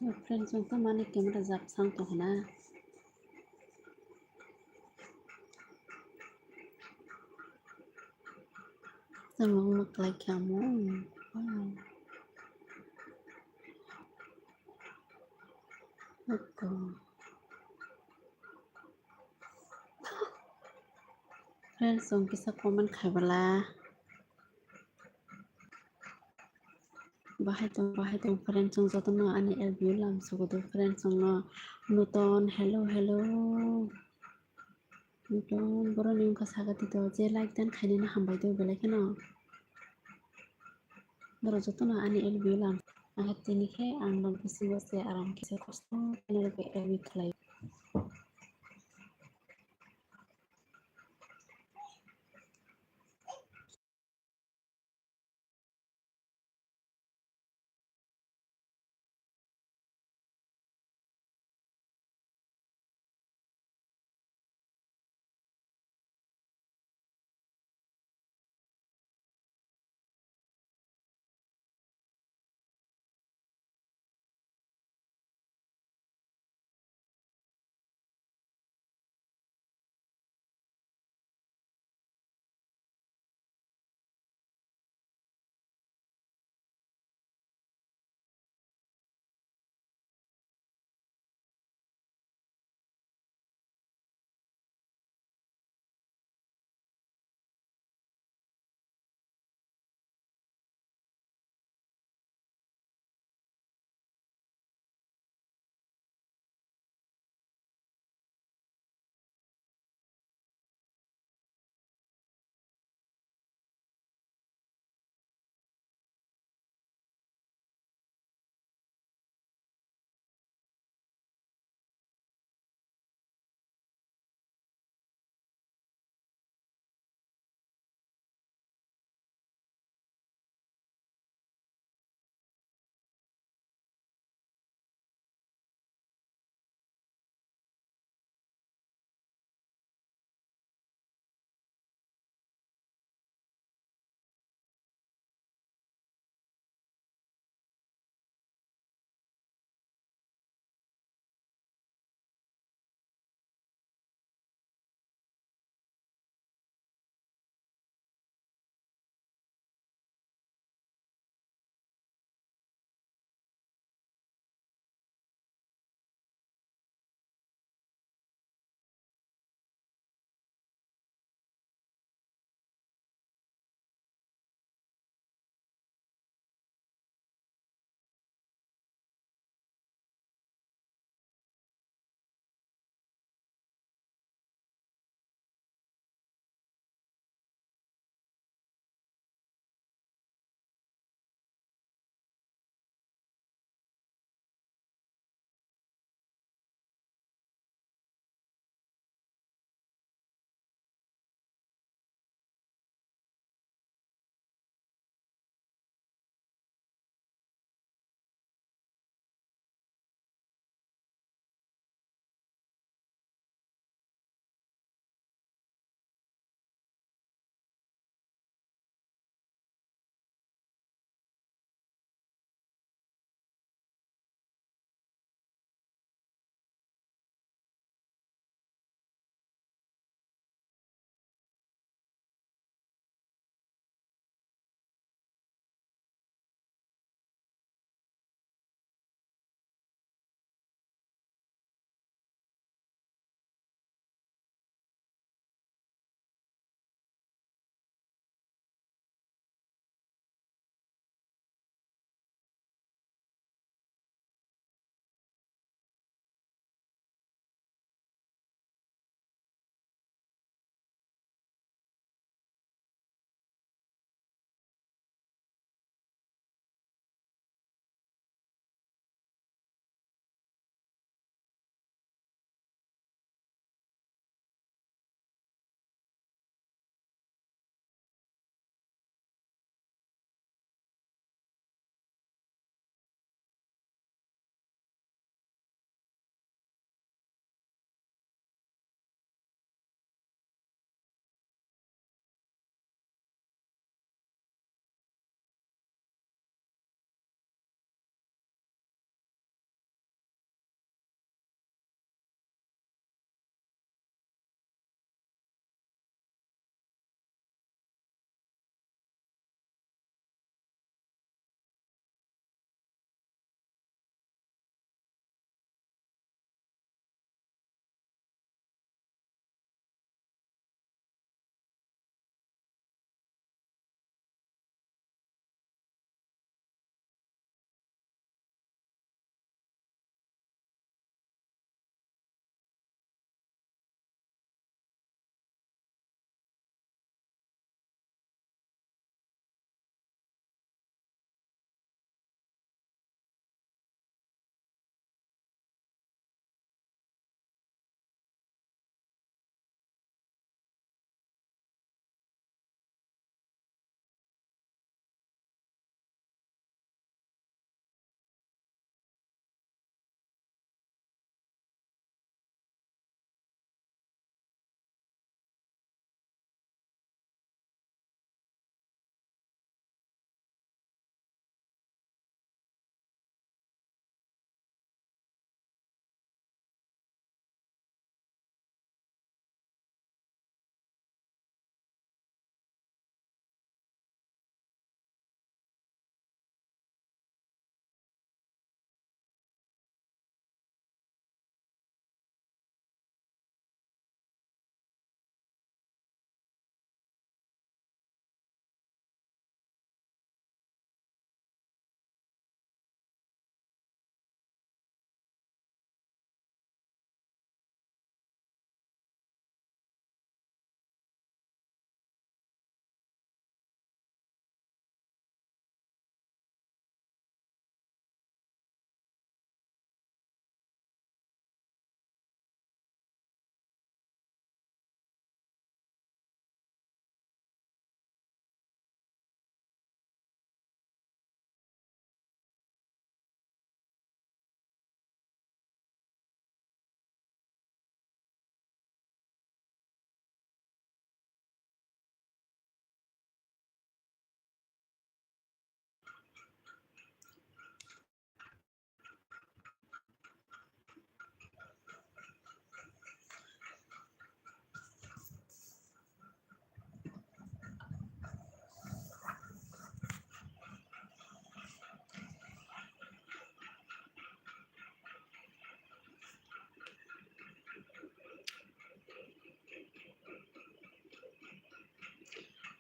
Friends जों तो माने कैमरा जाबसां तो हना Semang maklay kamu. Wow. Ako. Friends जों किसा कमेंट खाइबला बाहाय दं फ्रेंड्स जों जतन आनि एलबिउ लामसुगदो फ्रेंड्स जों नूतन हेलो नूतन बर नियम का सागति तो जे लाइक दान खाइने ना हामबाय दो बेलायखन बर जतन आनि एलबिउ लाम आहातिनिखे आं दं बिसि बसे आराम किसे खस्थ' एलबि खालाय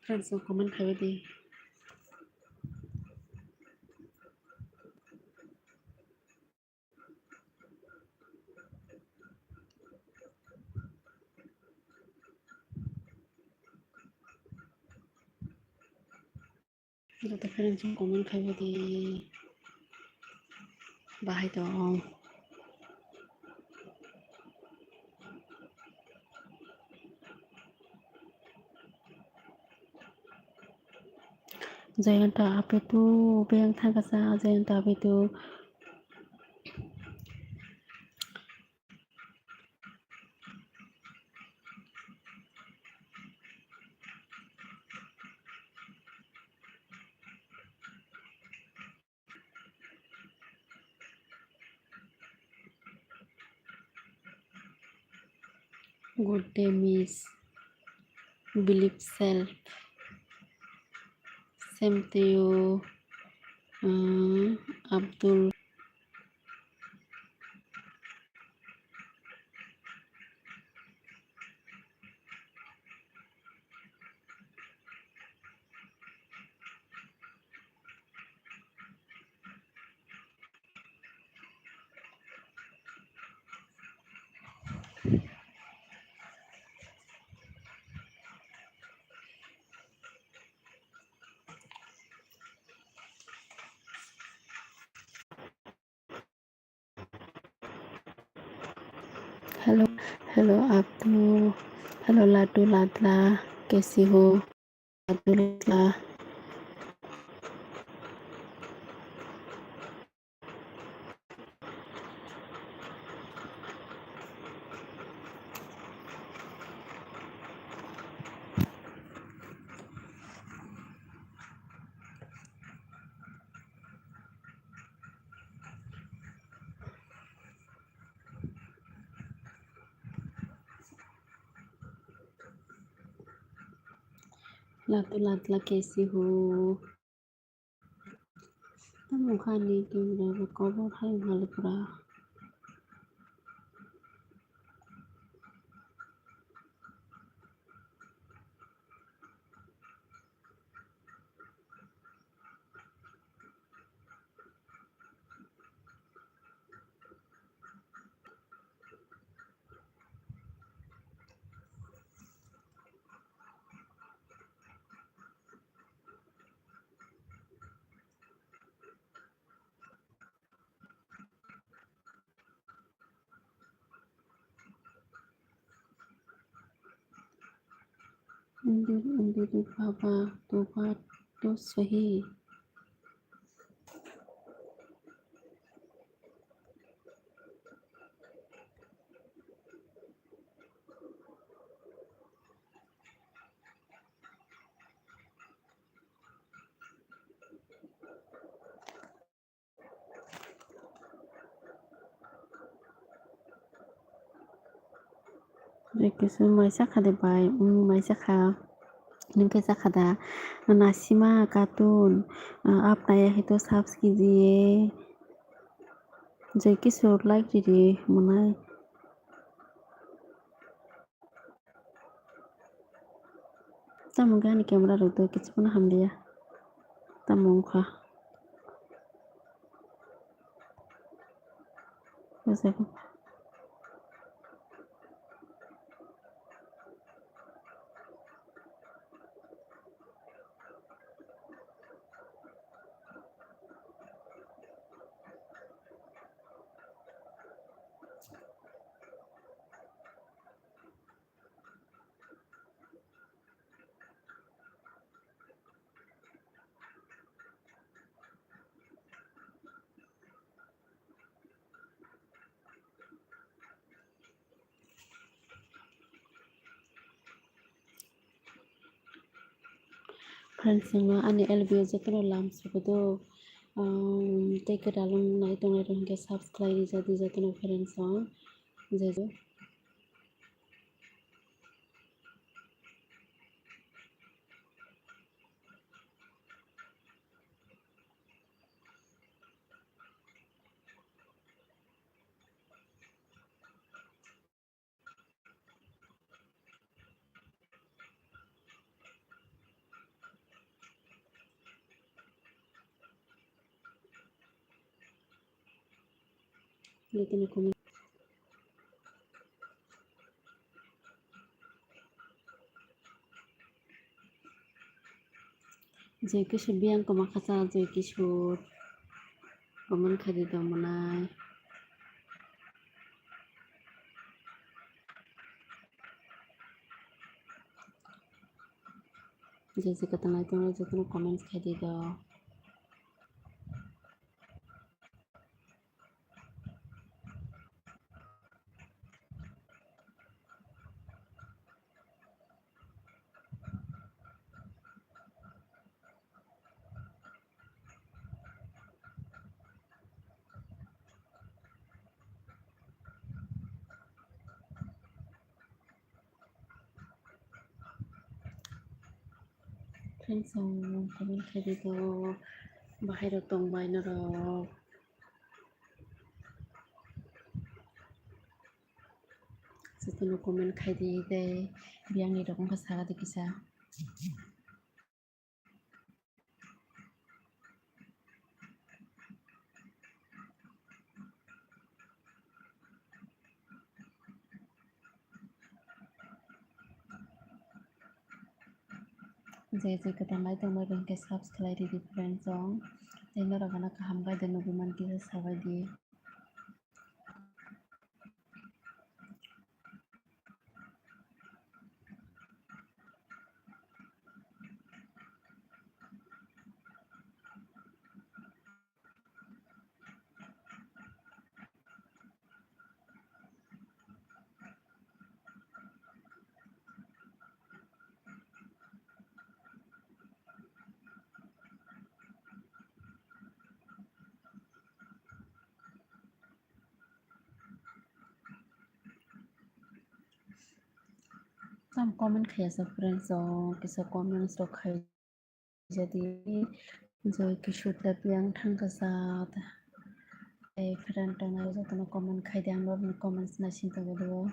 Friends, comment খাইবে দি Dito friends, comment খাইবে di bahay dong. Jayanta apa itu bayang thangkasa Jayanta apa itu good day miss believe self same to you Abdul hello Abdul hello Ladu Ladla कैसी हो Ladu Ladla Ladu Ladla कैसी हो मुखानी की cover है ভালো পুরা अंदर बाबा तो बात तो सही Requesón Maisaka de Bay, Maisaka, Ninke Sakada, Nasima Katun, आप नया है तो सब्स कीजिए जो कि शोर लाइक दीजिए मनाए तम गानी कैमरा रख दो किस पना हम दिया तम मुखा वैसे friends semua ane LBO jatuh lam sebetul take dalam naik tong naik ke subscribe jadi jatuh friends semua jadi Later no comment. Jai Kishore biang ko makasa Jai Kishore comment khai di dong manai. Jai Jai katanai tong jai no comments khai di dong. Friends song comment khai di dong. Bahai rok tong bai na rok. Jai no comment khai di dai. Biang ni rok ngka saga di kisa. Jai Jai katanai tong bai bang ke subscribe di friends song. Jai no rok na kaham bai dan no biman kisa sabai di. Some comment khai sa friends song kisa comments rok khai jadi Jai Kishore da biang thang ka sa. Friend tong na jai no comment khai di ang no comments na sin to do.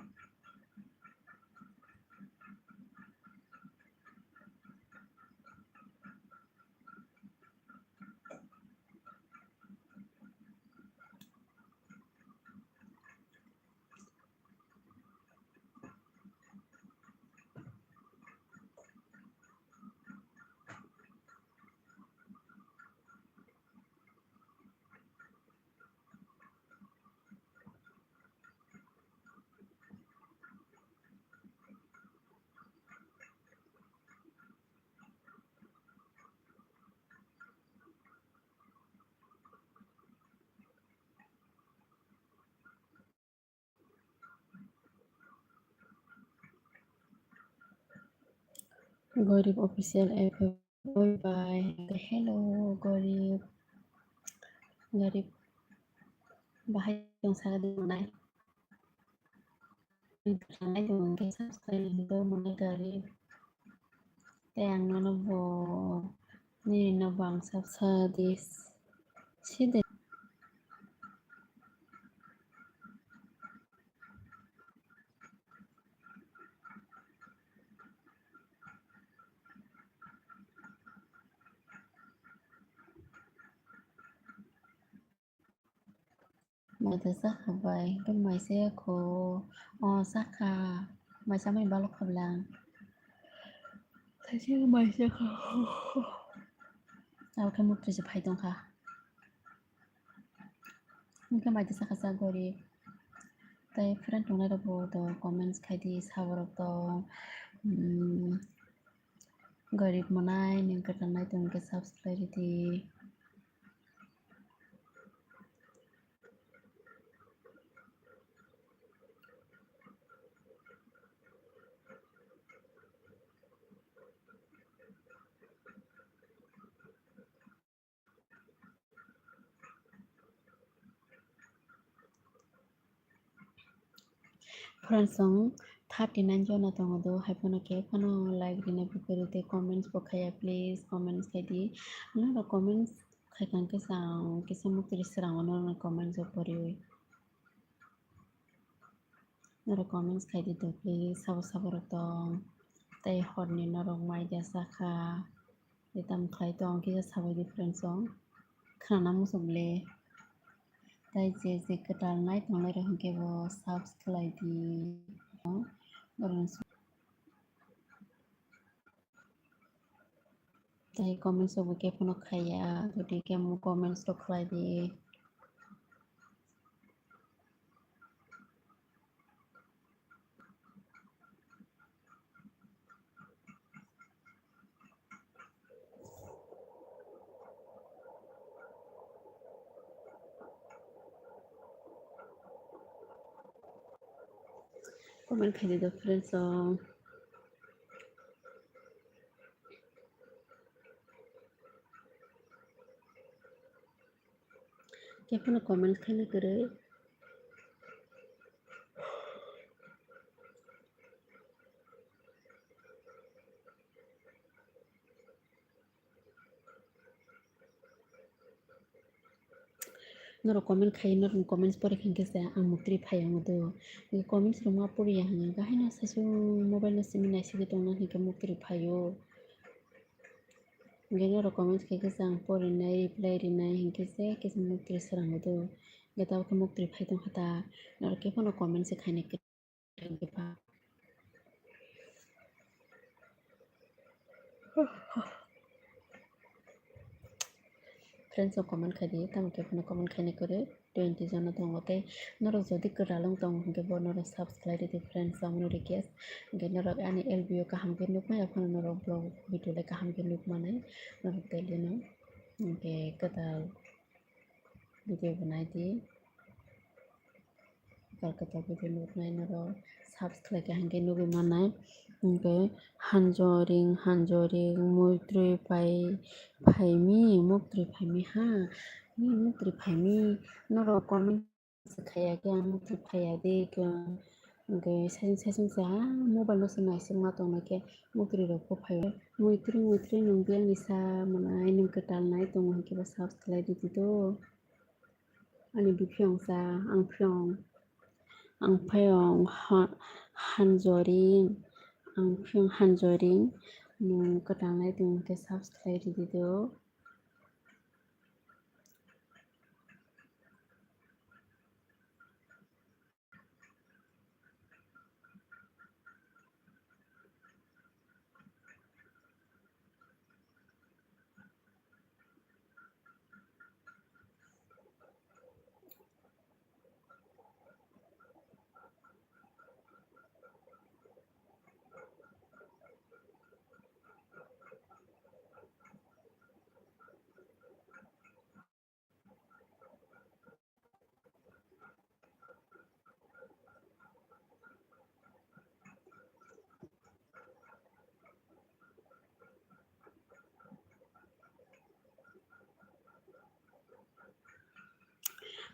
Gorib official app bye bye. Hello Gorib. Gorib bahai tong saga di manai. Tanai tong ke subscribe di do manai Gorib. Tayang no bo ni no bang subscribe this. Side mai ta sa khabai ke mai se ko o saka mai sa mai balok khablang. Sai se mai se ko.เอาแค่มุกจะภัยตรงค่ะมุกแค่หมายจะสักษาก่อนดีแต่เพื่อนตรงนั้นเราบอกตัวคอมเมนต์ใครที่สาวเราตัวगरीब मनाए निम करना है तो उनके subscribe दी friends song 39 जो ना तो दो है पनो के पनो लाइक दिने पे करते कमेंट्स पखाया प्लीज कमेंट्स के दी ना कमेंट्स खाइकान के सांग किसी मुक्त रिश्तेदारों ना कमेंट्स ऊपर ही ना कमेंट्स खाई दी तो प्लीज सब सब रखताแต่ฮอดนี่นรกไม้จะสาขาได้ตำไคล้ตองที่จะสบายดีเฟรนด์สองขนาดน้ำมุสมเล ताई जे गोदानाय थांनाय रहंकेबो साबस्क्राइब दी ताई कमेंट्स ओबो केफोनो खाया गतिके मु कमेंट्स तो खालाय दी कमेंट खाई दो फ्रेंड्स केफोनो कमेंट खाने करे नरो कमेंट खाई नरो कमेंट्स परे खिंके से आं मुक्ति फाया मुदो कमेंट्स रमा परे हंगा गाहिना सासु मोबाइल नसिम नाइसिगे तंना हिंके मुक्ति फायो गेनो कमेंट्स के आं परे नाय रिप्लाई रिनाय हिंके से किस मुक्ति सरंग मुदो गताव के मुक्ति फाय दं हता नरो केफोनो कमेंट्स से खाने के पा फ्रेंड्स कमेंट खाई दी तम केफोनो कमेंट खाने करे 20 जन दंगते नरो जदि करालंग दं हिंके बो नरो सब्सक्राइब दी फ्रेंड्स आमनो रिक्वेस्ट गे नरो आनी एलबीओ काहम के नुक माया फोन नरो ब्लॉग वीडियो ले काहम के नुक माने नरो तेली नो के कताल वीडियो बनाई दी कलकत्ता वीडियो नुक नाय नरो सब्सक्राइब के हंगे नुक मानाय के हानजरिं मुद्रि फाइमी मुक्ति फाइमी हा नि मुक्ति फाइमी नरो कमेंट खाया के मुक्ति फाया दे के साइसन जा मोबाइल नो सना इसे मा तो के मुक्ति रो को फायो मुद्रि नंगे निसा मनाय नों कटाल नाय तो के बस सब्सक्राइब दी तो अनि बिफियों जा आं फायं हानजरिं नों कटाल नाय तो के सब्सक्राइब दी तो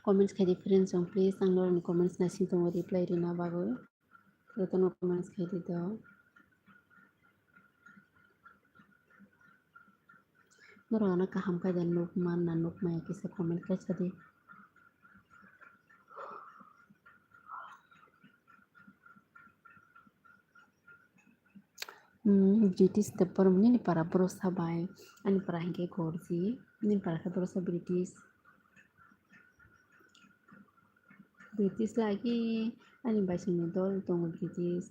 कमेंट्स खाई दी फ्रेंड्स प्लीज आं नरो कमेंट्स नासिं तो रिप्लाई रिना बाबो तो नो कमेंट्स खाई दी तो नरो ना काहम का जन नुक मान ना नुक माया किसे कमेंट कर छदी ब्रिटिश तेपर नि para brosa bai ani para hinge gorji ni para ka brosa British lagi ani baising dol tong British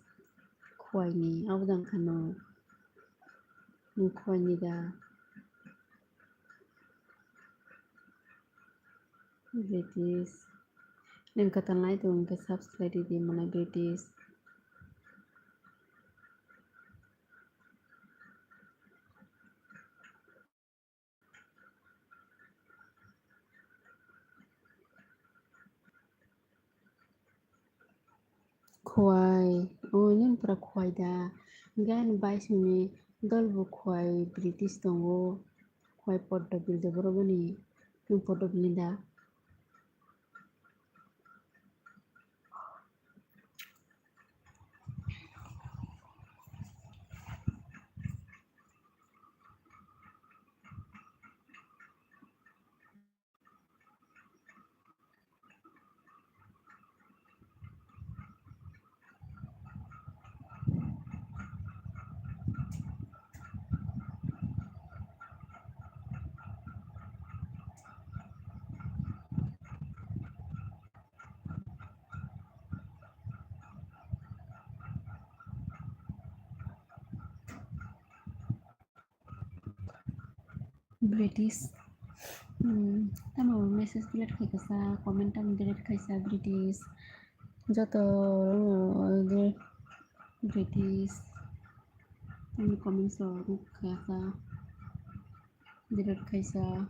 khwai ni awdang khano khwai ni da British nen katan lai tong ke subscribe di mana British khwai nen para khwai da gan baising ni dol bu khwai British tongo khwai poddo bilde borobani tung poddo bilinda British. Tamo message delete khaikasa, comment tam delete khaisa British. Joto British. Tamo comment so khaisa delete khaisa.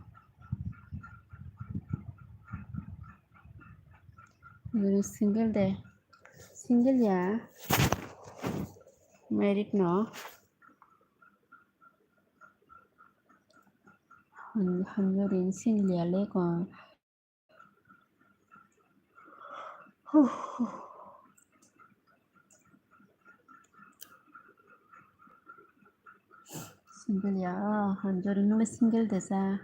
Single day. Single ya. Married no. Hanjorin single ya le kon. Single ya. Hanjorin no single desa.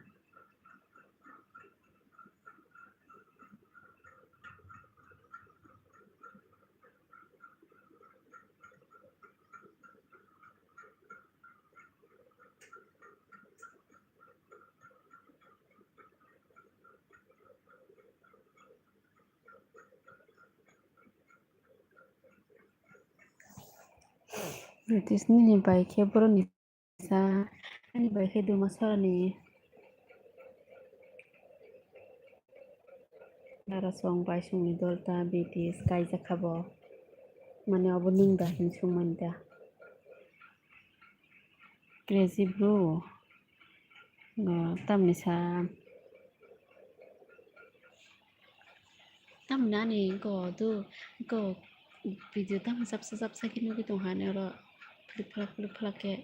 British ni baike boro ni sa. Ani baike duma sara ni. Dara song bai song ni dolta British kaisa khabo. Mane abo ningda hinsung manda. Crazy bro. Tamni sa. Tamna ni go video tam sab kinu ki tong hane ro flip flap ke.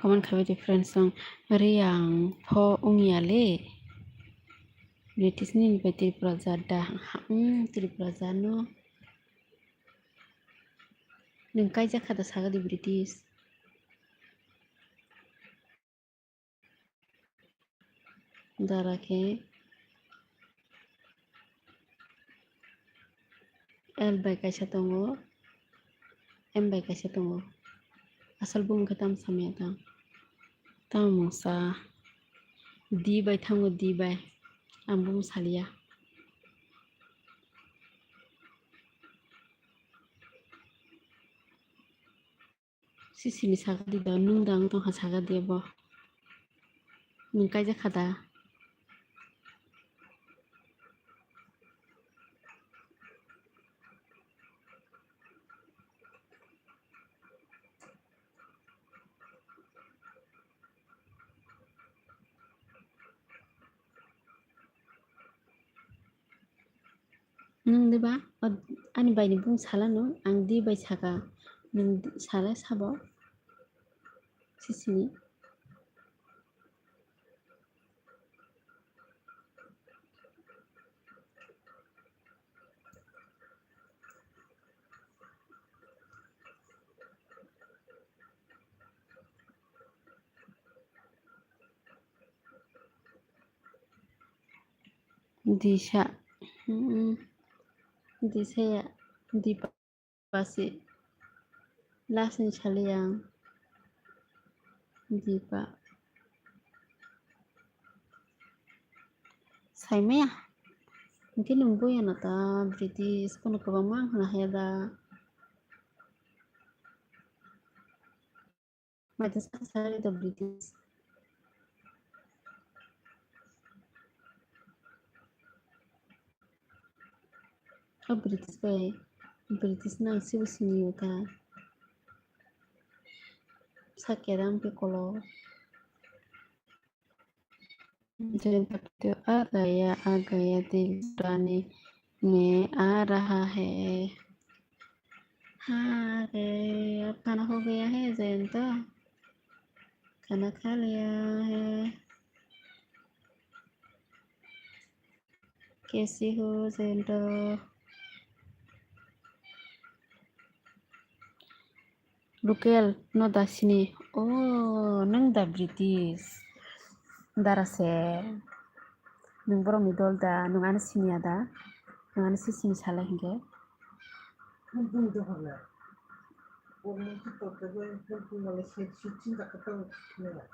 Comment khabe different song Riang pho ungia le. British ni ba Tripura jada. Tripura jano. Nung kaisa khada saga di British. Dara ke. L by kaisa tongo. M by kaisa tongo. Asal bung katam samya tang. Tamu sa. D by tango D by. Ambung salia. Sisini saga di da nung dang tong ha saga di bo. Nung kaisa khada. Nung diba? Ani by ni bung sala no. Ang D by saga. Nung sala sabo. Sisini. Disha. Disha ya. Dipa. Pasi. Last ni chale yang. Dipa. Saime ya. Mungkin nunggu ya nata British kono kabamang nah ya da. Macam sekali da British. Oh British bay. British nang sibu sini yuta. Sakedang pe kolo. Jadi तो आ गया दिल पुराने में आ रहा है हाँ गए अब खाना हो गया है जैन तो खाना खा लिया है कैसी हो जैन तो Bukel no da sini oh nang da British darase nung borong ni dol da nung ana sini ada nung ana sini salah hingga बुंदो हरनो बर'नि टिकटकखौबो बुंबालाय सिन जाखाथाव होनोबा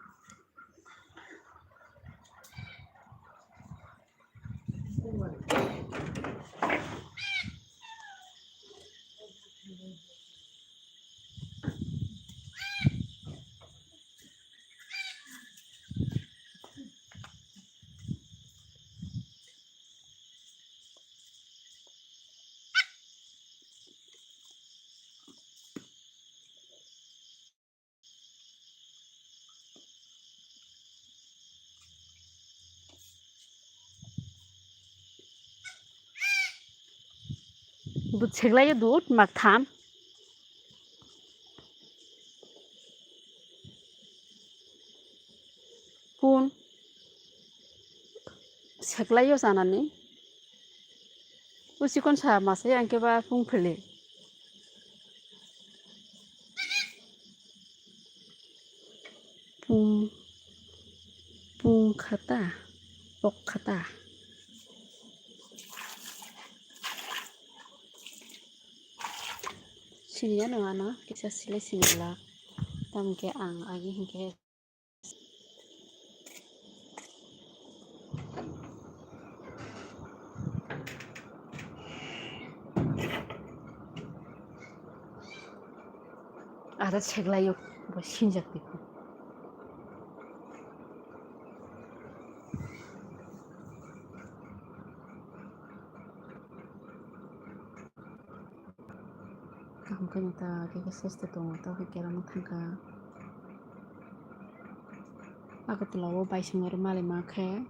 बुदसेग्लायो दुध मागथाम पुन सेग्लायो जानानै उसिखन सा मासे आंकेबा बुंफोले पुं पुं खाता पक खाता सिनिया नङा ना किसा सिलाय सिनिब्ला तामके आं आगे हिंके आरो सेग्लायो सिनजाक बेखौ Mungkin ta kaya seste to ta kaya mo thangka aku telawo bai sungar male makhe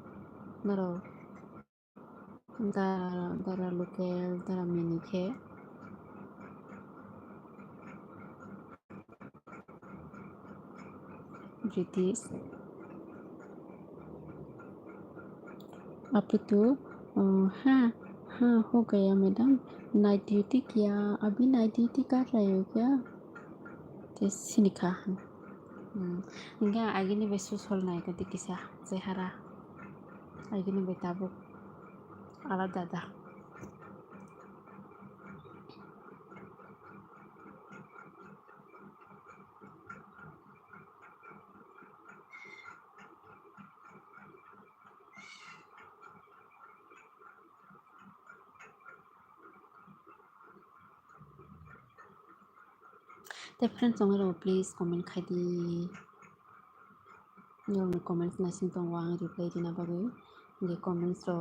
naro dara local dara mini khe British apa tuh हाँ हाँ हो गया मैडम नाइट ड्यूटी किया अभी नाइट ड्यूटी कर रहे हो क्या ते सिनिका enggak agini be susol naik nanti kisah sehara agini be tabuk ala dada te friends ongero please comment khadi yorno comments nasin tong wang reply dina bagai nge comments ro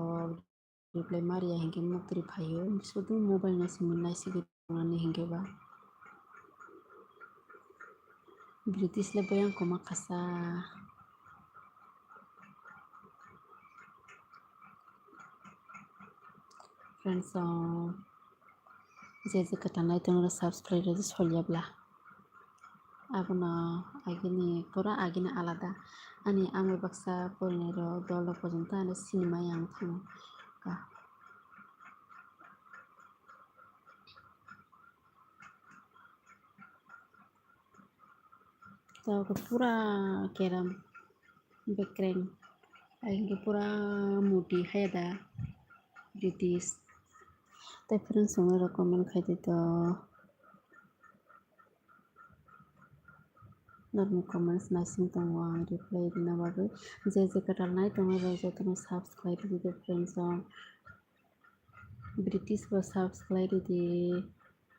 reply maria hingke muktri phayo sudu mobile nasin mun naisi gani hingke ba British le bayang koma khasa friends je katanai tongra subscribe re solyabla abona agini pura agini alada ani ame baksa porinero dolo pojonta ani cinema yang thang ka तो पूरा केरम बेक्रेन आगे पूरा मोटी है दा British तो friends हमारा comment खाते तो नॉर्मल कमेंट्स नासिंग तो वहाँ रिप्लाई देना बाबू जे कटाल नहीं तो मैं रोज़ तो मैं सब्सक्राइब दे फ्रेंड्स ब्रिटिश को सब्सक्राइब दे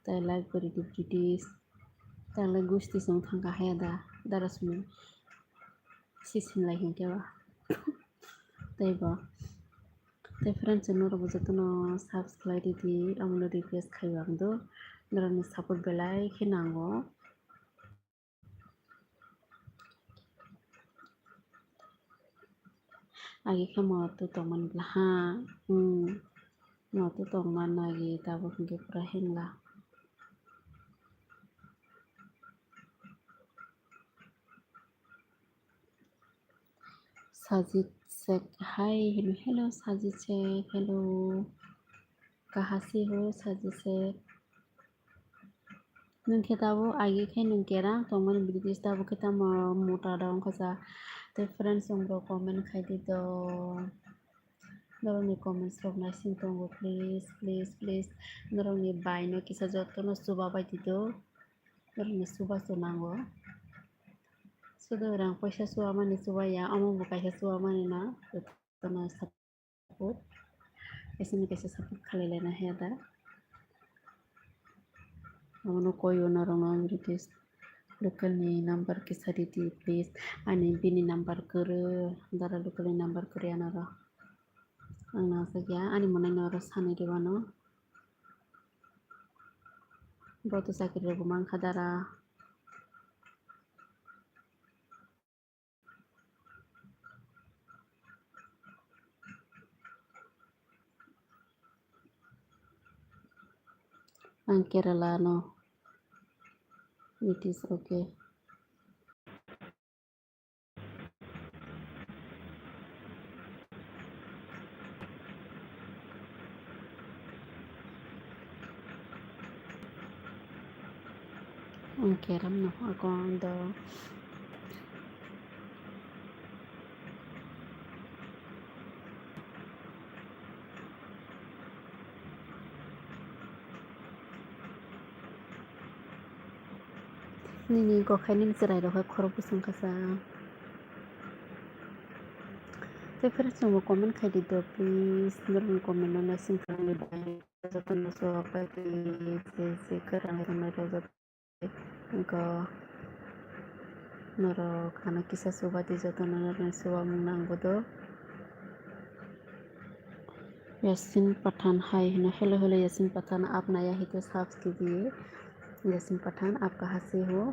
तो लाइक करी दे ब्रिटिश ताले गुस्ती संग थंगा है दा दरस में सिसिन लाइक क्या बा तैबा ते फ्रेंड्स नोरो बजतनो सब्सक्राइब दि आमनो रिक्वेस्ट खाइबांदो नोरनि सपोर्ट बेलाय खिनांगो आगे खमो तो तमन ब्ला नो तो तमन आगे ताबो के पूरा हेंला Sajid Sheikh hi hello Sajid Sheikh hello कहाँ से हो साजिद शेख नोंखे दाबो आगे खे नोंकेरा तमन ब्रिटिश दाबो केता मोटा दाव खसा तो फ्रेंड्स उनको कमेंट खाई दे तो Norongni comments rok naising tongo please norongni bai no kisa jotono suba bai dito norongni suba sonango sudo rang paisa suwa mani suba ya amo bo kaisa suwa mani na jotono support kaisa support khalilena heda amono koyo norongno British local ni number kisa diti please ani bini number kere dara local ni number kere anara angna sagya ani monai noro sani debano boto sakir rego mangkha dara ang Kerala no it is okay ang Keram no ako do nini ko khainin sirai ro khoro pusang kasa te friends mo comment khai di do please norong comment no nasing kharang dai joton so pa se karang na ro ko noro khana kisa soba de joton na soba mung nangbo do Yasin Pathan hi hello Yasin Pathan आप नया ही तो साफ कीजिए यासिन पठान आप कहाँ से हो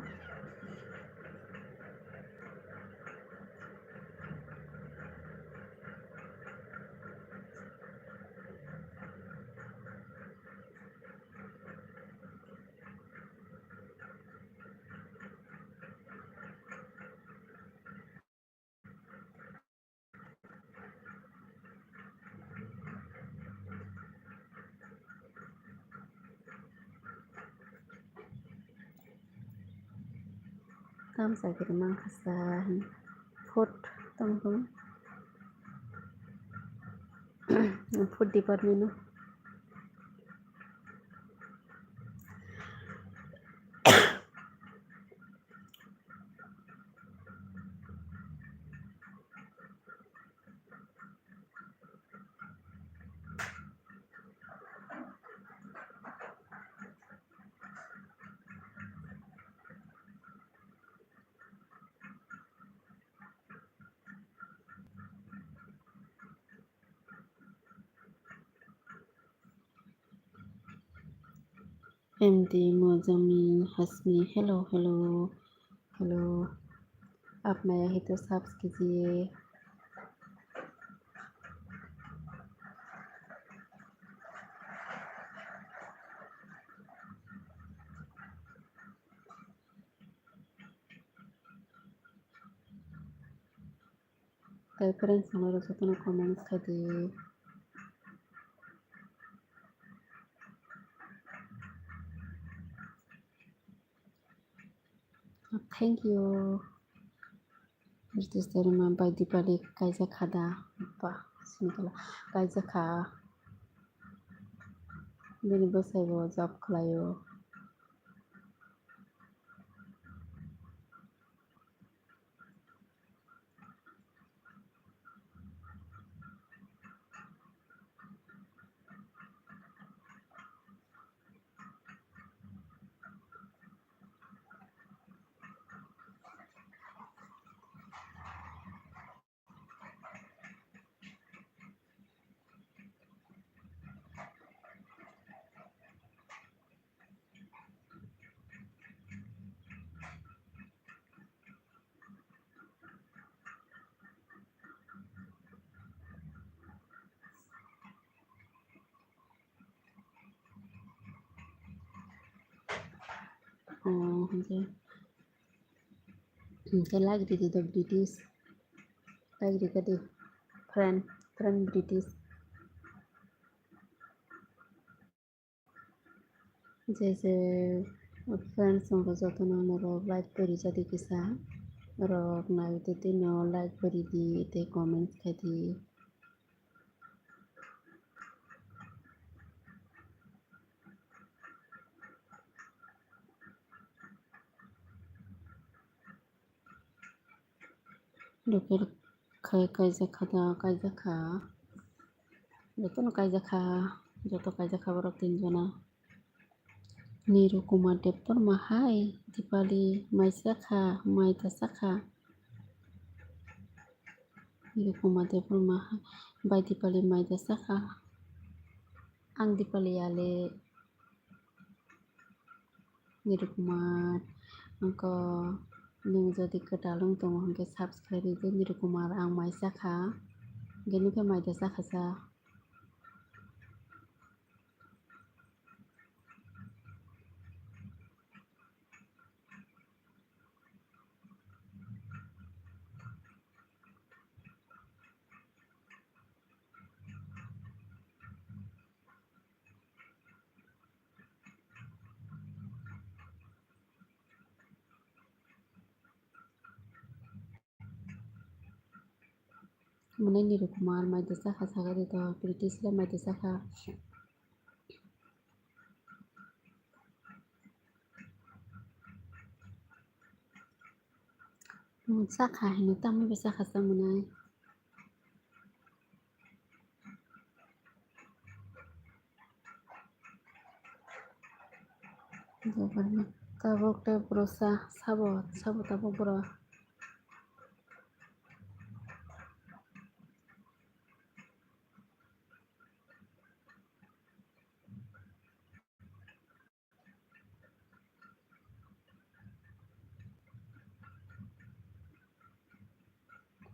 काम sakit mang kasahan food tangkong food department no MD Mozamil Hasmi hello आप नया ही तो साफ कीजिए friends हमारे jotono comments khai di thank you British Dharma by Dipali kaisa khada pa sinikala kaisa kha bini bosaibo job khlayo cái like di the British like di kadi friend British जैसे friends संग jotono noro like kori jadi kisa rok na te no like kori di te comments khai di লোকের কাইজাখাদা কাইজাখা যতনো কাইজাখা যত কাইজাখা বড় তিনজনা নিরুকুমার দেবপর মাহাই দীপালি মাইসাখা মাইতাসাখা निरुकुमार देबपर माहाय bye Deepali माइदासाखा आं दीपाली आले निरुकुमार आंको नों जदि गोदालं दङ होनके साबस्क्राइब दे निरुकुमार आं माइसाखा गेनिफ्राय माइदासाखासा माने निरुकुमार माइदासाखा सागारि द ब्रिटिशला माइदासाखा साखा हेनो तामि बेसाखासा मोनाय जबरनो tabok te brosa sabot tabok bro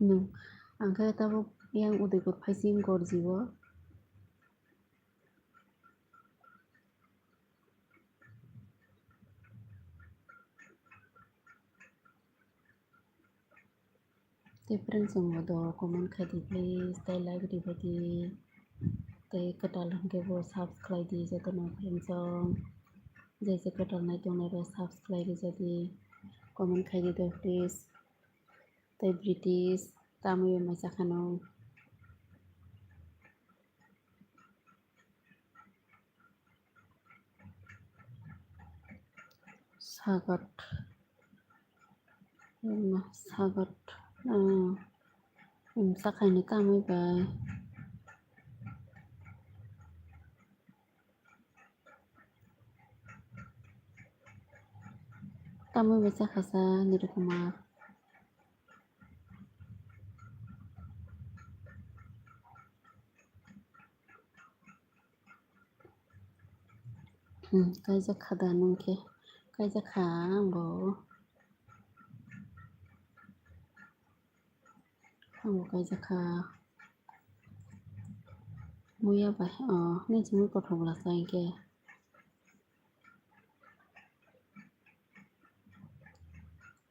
nung angke tabok yang udaipur phaising gorjibo te friends mo do comment khadi please tai like di badi tai ketal hangke bo subscribe di jatono friends jaise ketal nai tongnai ro subscribe di jadi comment khadi do please tai british tamil maisakano sagat sagat sakhaini tamai bai tamai bai sakhasa nirukumar kaijak khada nungke kaijak kha angbo kaijak kha muya bai nejimi kothobla saike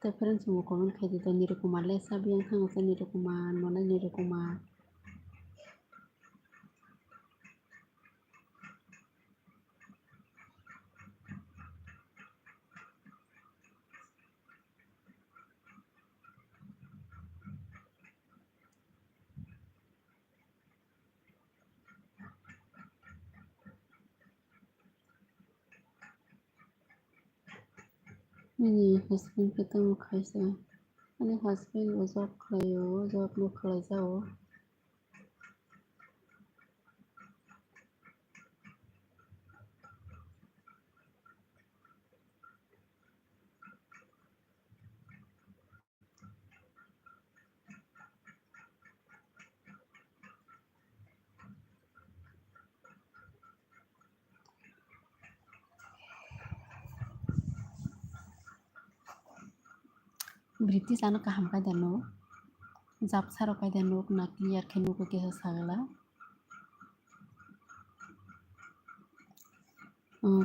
te friends mo comment khadi do nirukumar le sabiang khangsa nirukumar monai nirukumar Ani husband kita mau kaisa. Ani husband o job khlaio, job no khlaijao. British ano kaham kaida no. Jab saro kaida no na clear khenu ko kesa sagala.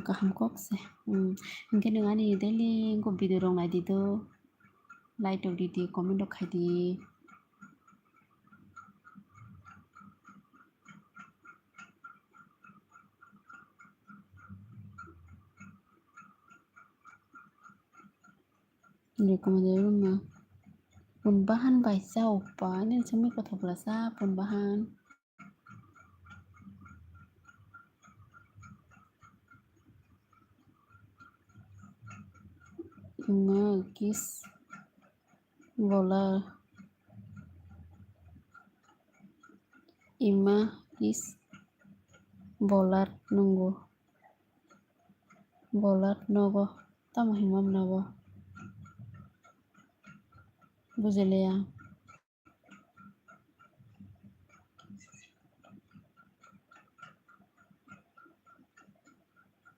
Kaham kokse. Ingke nengani daily ko video rong nai dido. Like tok di comment tok khai di. Rekomendasi mah. Punbahan bai sao pa ni sami ko thopla sa punbahan. Inga kis bola Ima is bolar nunggu bolar nogo tamo himam nogo বুঝলে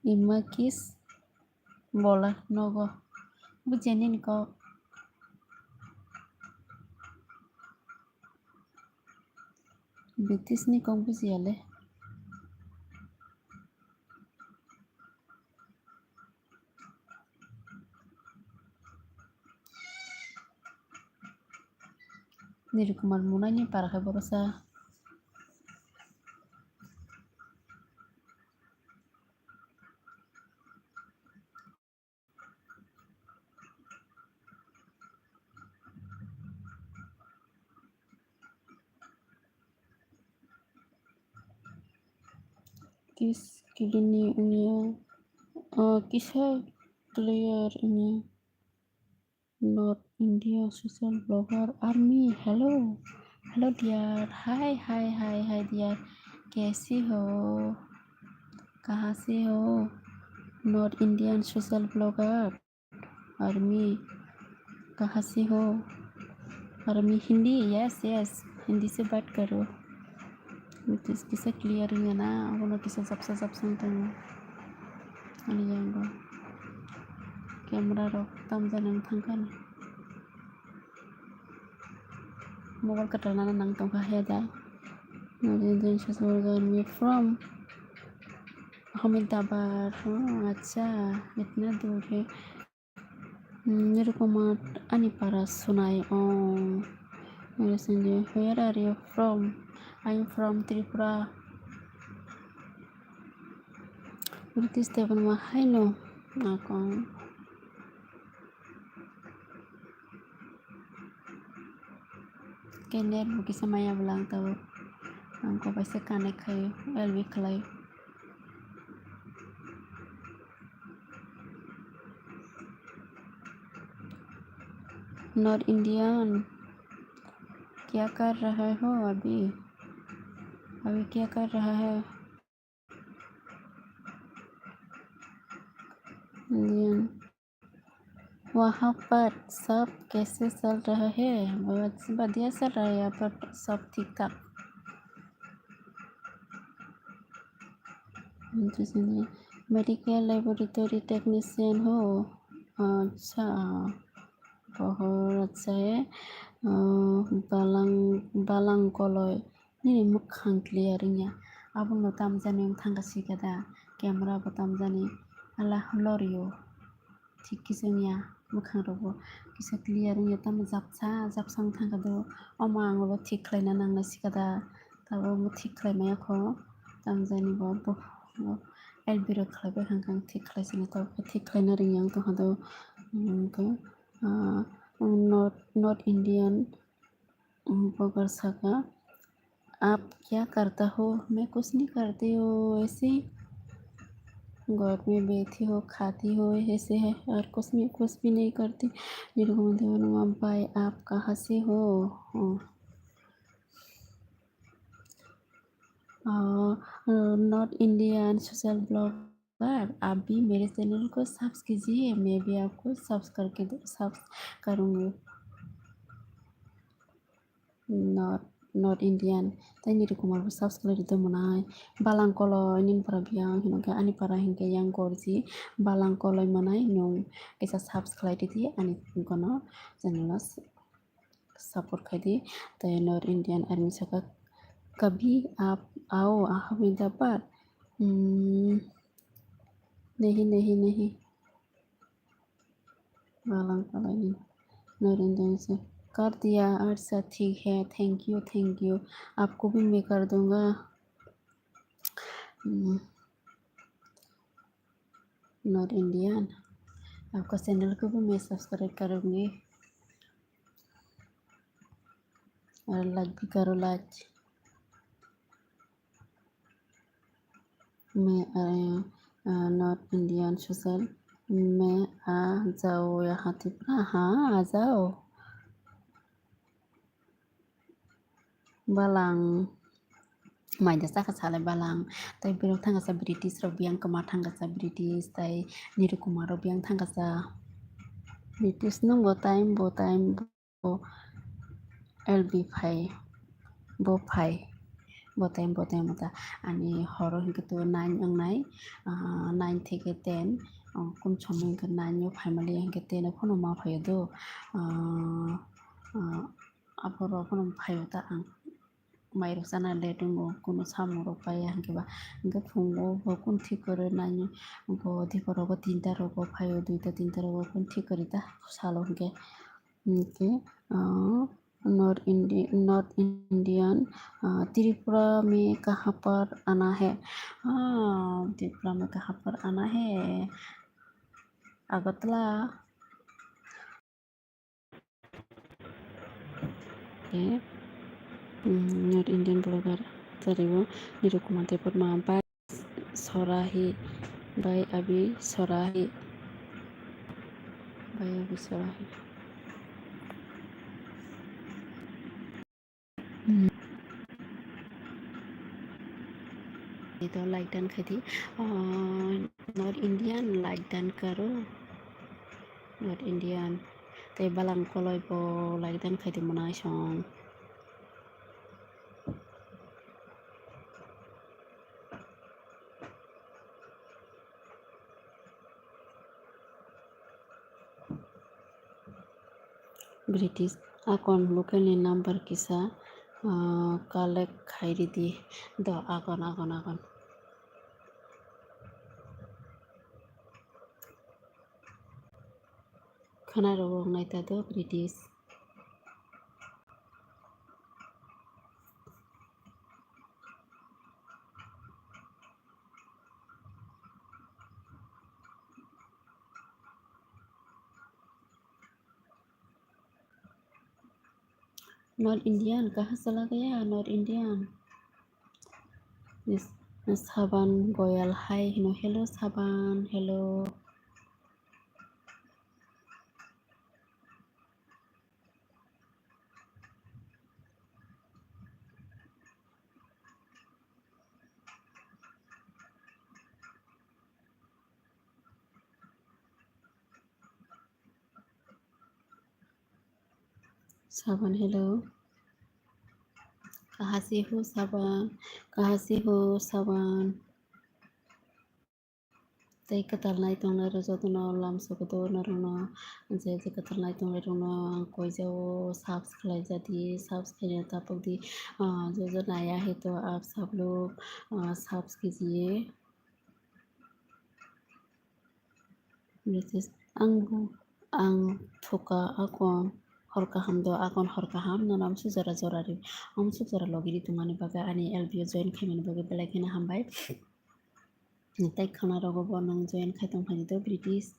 Ima kis bolar nogo bujenin ko bitis ni kong buziale Nirkumar munanya para ke borosa kis kini unya kisah clear ini North India social blogger army hello dear hi dear कैसी हो कहाँ से हो north Indian social blogger army कहाँ से हो army Hindi yes Hindi से बात करो किसे क्लियर है ना वो किसे सबसे सुनते हैं अनियांगो कैमरा रख तम जाने थांगन मोबाइल कटरना नंग तो कहे जा north social blogger me from Ahmedabad अच्छा इतना दूर है मेरे को मत अनिपारा सुनाए मेरे Sanjay where are you from I'm from Tripura British Devon Mahino ako kender buki samaya belang tahu angko pasti kanek kayu elwi kelai north Indian क्या कर रहे हो अभी क्या कर रहा है इंडियन वहाँ पर सब कैसे चल रहा है बढ़िया चल रहा है यहाँ पर सब ठीक ठाक मेडिकल लेबोरेटरी टेक्नीशियन हो अच्छा बहुत अच्छा है बालांगकलय ni mukhang clearingnya abun no tamjani thanga sikada camera bo tamjani ala hlorio ঠিক kisanya mukhang robo kisa clearing ya tam japsang thanga do oma anglo ঠিক khlaina nangna sikada tabo mu ঠিক khlaimaya kho tamjani bo elbiro khlaibai hangkang ঠিক khlaisini to ঠিক khlaina ringyang to hado north Indian blogger सका आप क्या करता हो मैं कुछ नहीं करती हो ऐसे घर में बैठी हो खाती हो ऐसे है और कुछ भी नहीं करती भाई आप कहाँ से हो नॉर्थ इंडियन सोशल ब्लॉगर आप भी मेरे चैनल को सब्सक्राइब कीजिए मैं भी आपको सब्सक्राइब करूँगी नॉर्थ इंडियन तैनि रकमार सब्सक्राइब दो मनाय बालांकलो इन पर बियां हिनके आनि पर हिनके yang gorji बालांकलो मनाय नो कैसा सब्सक्राइब दी आनि गनो चैनल सपोर्ट खादी तो नॉर्थ इंडियन आर्मी सका कभी आप आओ अहमदाबाद नहीं बालांकलो नॉर्थ इंडियन से कर दिया अच्छा ठीक है थैंक यू आपको भी मैं कर दूंगा नॉर्थ इंडियन आपका चैनल को भी मैं सब्सक्राइब करूँगी और लाइक भी करो लाइक मैं नॉर्थ इंडियन सोशल में आ जाओ यहाँ त्रिपुरा हाँ आ जाओ बालां maida saka sale balang tai berok thangasa British rok biang kama thangasa British tai Nirukumar rok biang thangasa British no bo time bo LB phai bo phai bo time ta ani horo hingke to 9 angnai 9 থেকে 10 kum chom hingke 9 yo phaimali hingke 10 no phono ma phaio do aporo phono phaio ta ang mairok chana letungo kuno samurok paya hingkeba hingke phungo bo kun thik kore 9 bo diporo bo 3 rogo phaio 2 ta 3 rogo kun thik kori ta salo hingke North Indian Tripura में कहाँ पर आना है त्रिपुरा में कहाँ पर आना है Agartala North Indian blogger Taribo Nirukumar Deporma by Sorahi by Abi Sorahi तो लाइक डन खाती नॉर्थ इंडियन लाइक डन करो नॉर्थ इंडियन ते बालां कलय बो लाइक डन खाती मनाय सं British akon local ni number kisa collect khairi di do akon khana rogo naita do British north Indian कहाँ चला गया north Indian Saban Goyal hi hello Saban hello Saban hello कहाँ से हो साबान tei katalnai tongnai rojotono lamsokoto narono je katalnai tongnai rono koijao subs khlaijadi subs khaina tapokdi jojo naya heto ak sabluk subs kijiye ang thuka akon horkaham do akon horkaham nanam sujara jorari sujara logiri tungmani baga ani LBO join khaimani baga belai khena hambai tai khana rogo bo nang join khai tongphani do British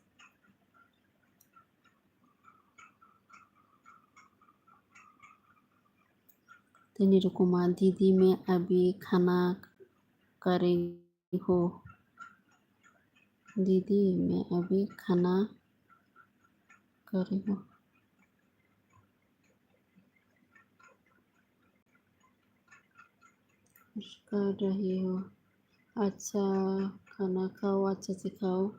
Nirukumar दीदी मैं अभी खाना करी हूँ दीदी मैं अभी खाना करी हूँ कर रही हो अच्छा खाना खाओ अच्छे से खाओ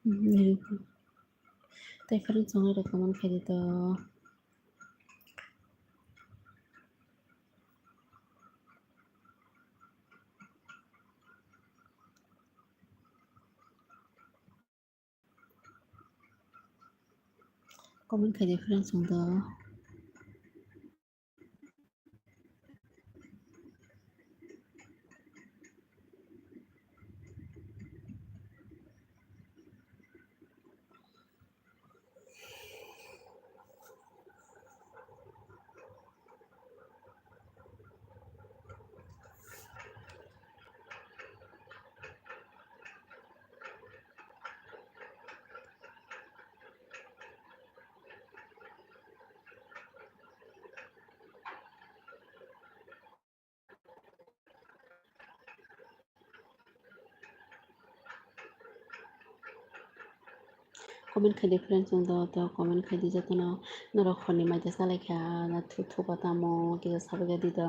tai farin songai rekaman khaidi to comment खाई difference होंदा comment खाई difference होंदा तो comment खाई दी जाता ना नरो खनी माइते साले क्या ना थु पता मो कि जो सब के दी तो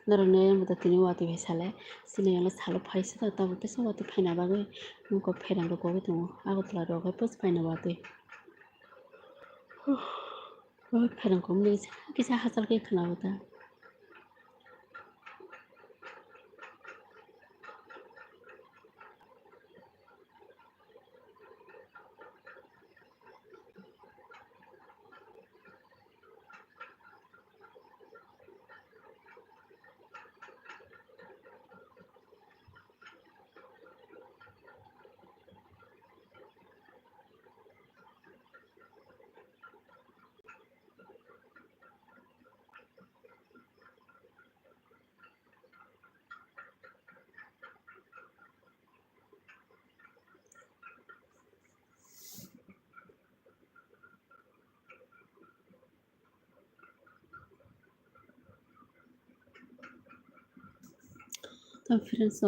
नरो ने मुझे तीनों वाती भी साले सिने यालो सालो फाइस तो तब तो सब वाती फाइना बागे मुको फेरंग को भी तुम आगो तला रोगे पस फाइना वाती फेरंग को मुझे किसी हासल के खाना होता तो फ्रेंड्स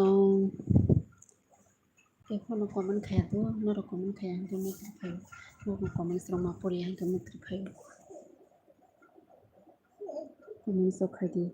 देखो ना comment खाया तो नरो comment खाया हम तो मित्र खायो वो comment रमा पड़ी हम तो मित्र खायो comment सब खाई दी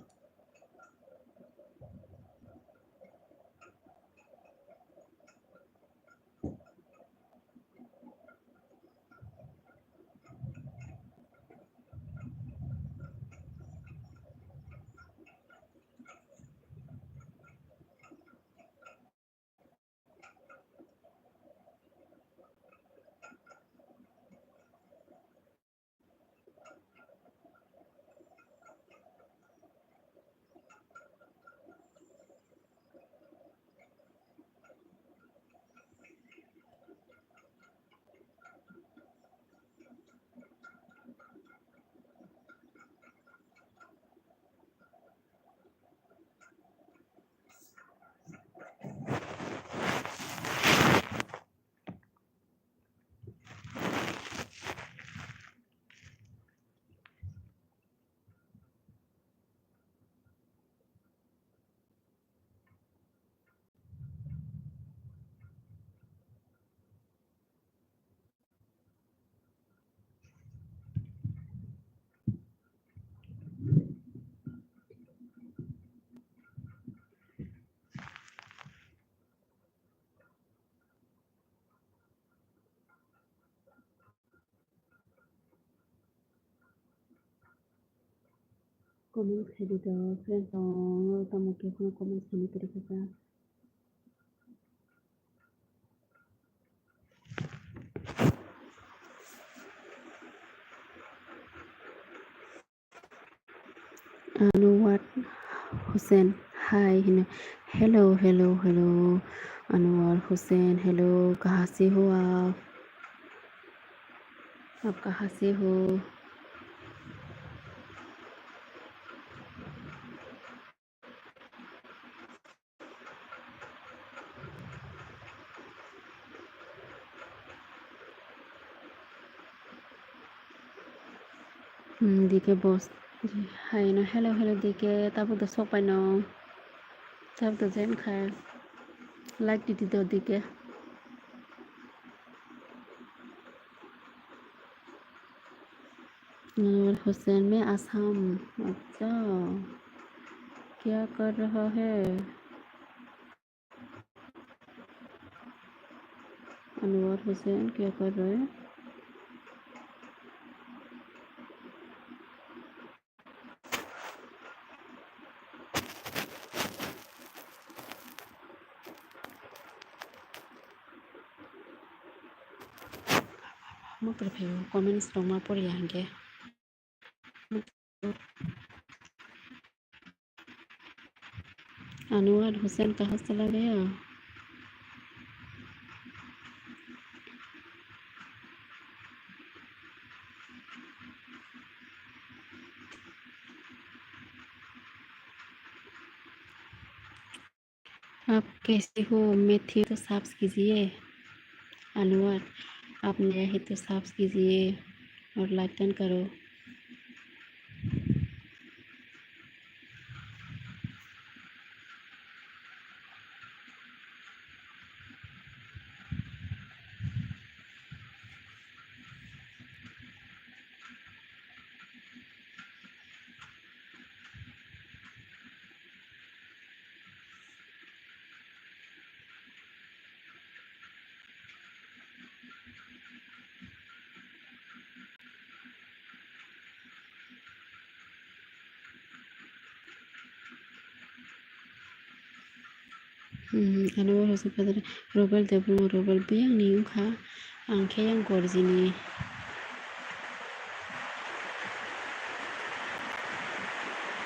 comment खाई दी तो फ्रेंड्स तो मुझे कोई comment नहीं करी सकता Anwar Hussein, hi, hello, hello, hello, Anwar Hussein, hello, कहाँ से हो आप कहाँ से हो दिके बॉस हाय ना हेलो हेलो दिके तब तो सो पाई ना तब तो जेन खाए लाइक दी दो दिके नूर हुसैन में आसाम अच्छा क्या कर रहा है अनवर हुसैन क्या कर रहे हैं Mukter pheo comments roma pori hange. Anwar Hussain कहाँ चला गया? आप कैसे हो? मैं थी तो साफ कीजिए। अनवर आप नए हैं तो साफ कीजिए और लाइक डन करो। Anwar Hussain Padre Robert Debu Robert Biang Niu Kha Angke yang Gorjini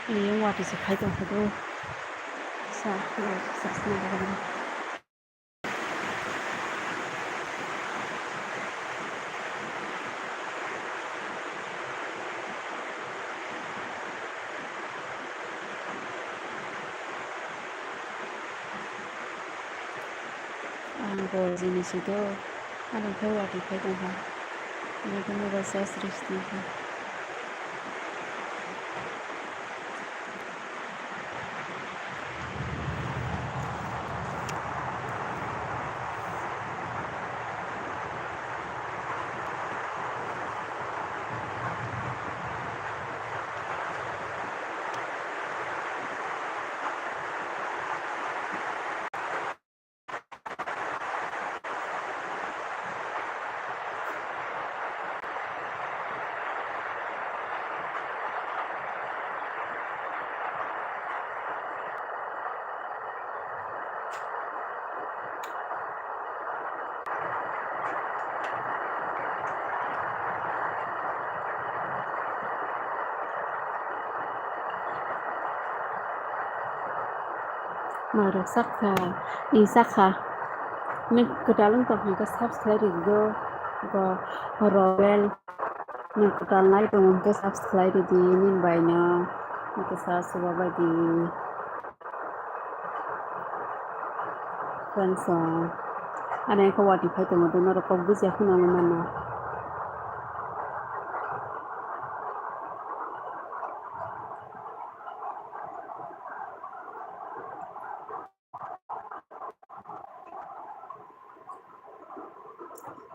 Ini yang wati sekai tuh itu sa sa Gorjini situ ada kau wati kai tuh ha ini kamu rasa serius nih ha Maruk sakha ni sakha मैं कटालूं तो हमका subscribe दो को royal मैं कटालनाय तो हमका subscribe दी निन बायना हमका सास बाबादी फ्रेंड्स अने को वाटी फाइ तो मदन र को बुझिया खुना मना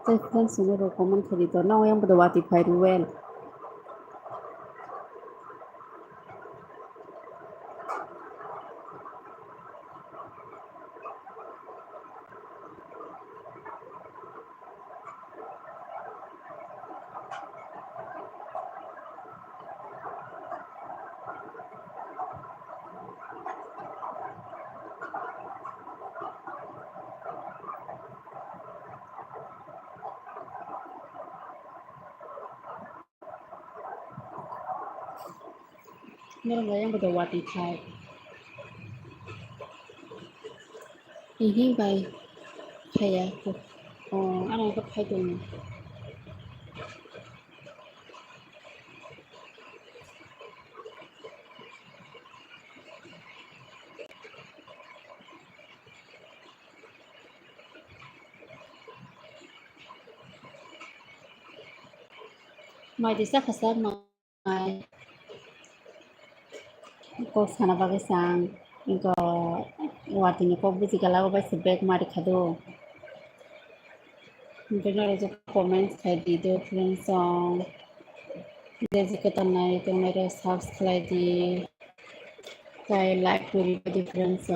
तो फ्रेंड्स ने रो कमेंट खरी तो ना yang pada वाटी फाइ रुवेल मेरा yang pada वाटी फाइ ini बाय फाया को अने को फाइ तो mai desa khasar mai को खाना बागे सांग इनको वाटी ने को बुझी गला को बस बैग मारी खदो इनको जो कमेंट्स खाई दी दो फ्रेंड्स जैसे कि तनाई तो मेरे सब्सक्राइब दी काय लाइक पूरी difference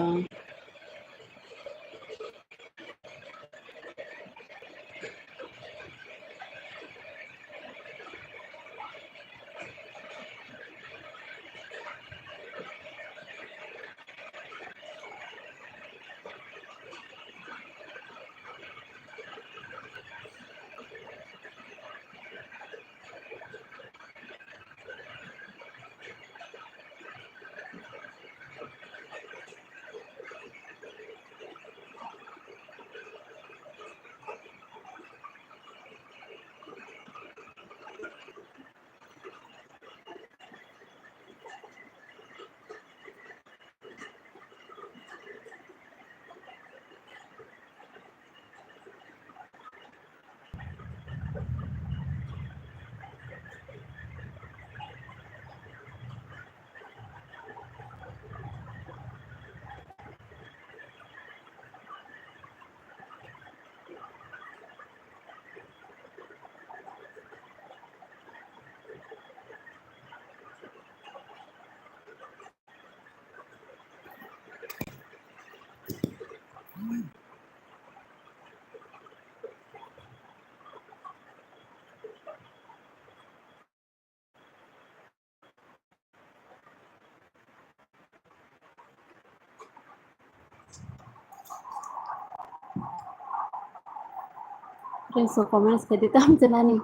Friends, so comments kay dito am nani.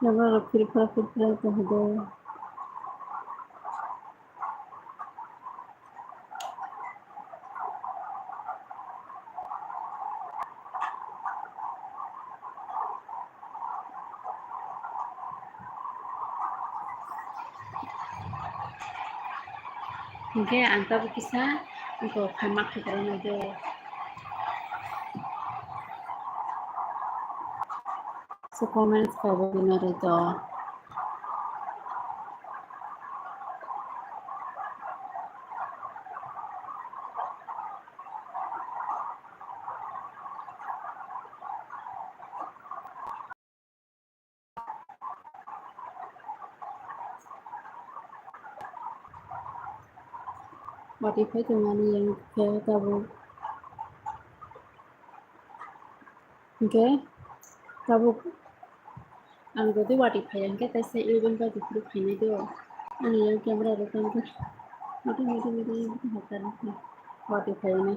Nabara feel to hado. Okay, anta bu kisa ko khamak khidra na de. So comments kay na rito. Modify tumani yang kaya tabu. Okay, tabu ang godi modify yang kaya sa even ba dito kanya do. Ano yung camera record ko. Mati hatar modify na.